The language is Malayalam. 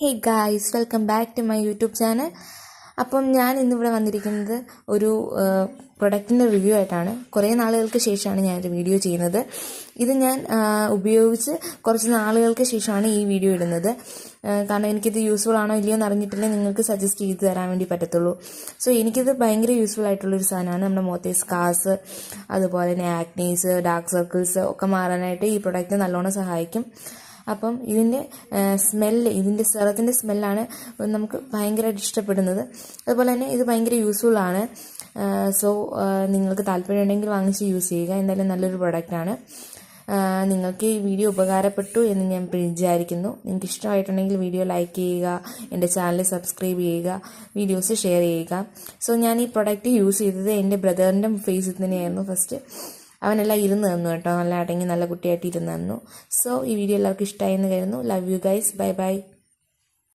Hey guys, welcome back to my YouTube channel. അപ്പം ഞാൻ ഇന്നിവിടെ വന്നിരിക്കുന്നത് ഒരു പ്രൊഡക്റ്റിൻ്റെ റിവ്യൂ ആയിട്ടാണ്. കുറേ നാളുകൾക്ക് ശേഷമാണ് ഞാനൊരു വീഡിയോ ചെയ്യുന്നത്. ഇത് ഞാൻ ഉപയോഗിച്ച് കുറച്ച് നാളുകൾക്ക് ശേഷമാണ് ഈ വീഡിയോ ഇടുന്നത്. കാരണം എനിക്കിത് യൂസ്ഫുൾ ആണോ ഇല്ലയോ എന്ന് അറിഞ്ഞിട്ടില്ലേ നിങ്ങൾക്ക് സജസ്റ്റ് ചെയ്ത് തരാൻ വേണ്ടി പറ്റത്തുള്ളൂ. സോ എനിക്കിത് ഭയങ്കര യൂസ്ഫുൾ ആയിട്ടുള്ളൊരു സാധനമാണ്. നമ്മുടെ മുഖത്തെ സ്കാർസ്, അതുപോലെ തന്നെ ആക്നീസ്, ഡാർക്ക് സർക്കിൾസ് ഒക്കെ മാറാനായിട്ട് ഈ പ്രൊഡക്റ്റ് നല്ലോണം സഹായിക്കും. അപ്പം ഇതിൻ്റെ ഇതിൻ്റെ സെറത്തിൻ്റെ സ്മെല്ലാണ് നമുക്ക് ഭയങ്കരമായിട്ട് ഇഷ്ടപ്പെടുന്നത്. അതുപോലെ തന്നെ ഇത് ഭയങ്കര യൂസ്ഫുള്ളാണ്. സോ നിങ്ങൾക്ക് താല്പര്യമുണ്ടെങ്കിൽ വാങ്ങിച്ച് യൂസ് ചെയ്യുക. എന്തായാലും നല്ലൊരു പ്രൊഡക്റ്റാണ്. നിങ്ങൾക്ക് ഈ വീഡിയോ ഉപകാരപ്പെട്ടു എന്ന് ഞാൻ വിചാരിക്കുന്നു. നിങ്ങൾക്ക് ഇഷ്ടമായിട്ടുണ്ടെങ്കിൽ വീഡിയോ ലൈക്ക് ചെയ്യുക, എൻ്റെ ചാനൽ സബ്സ്ക്രൈബ് ചെയ്യുക, വീഡിയോസ് ഷെയർ ചെയ്യുക. സോ ഞാൻ ഈ പ്രൊഡക്റ്റ് യൂസ് ചെയ്തത് എൻ്റെ ബ്രദറിൻ്റെ ഫേസിൽ തന്നെയായിരുന്നു. ഫസ്റ്റ് അവനെല്ലാം ഇരുന്ന് തന്നു കേട്ടോ, നല്ല അടങ്ങി നല്ല കുട്ടിയായിട്ട് ഇരുന്ന് തന്നു. സോ ഈ വീഡിയോ എല്ലാവർക്കും ഇഷ്ടമായി എന്ന് കരുതുന്നു. Love you guys, bye bye.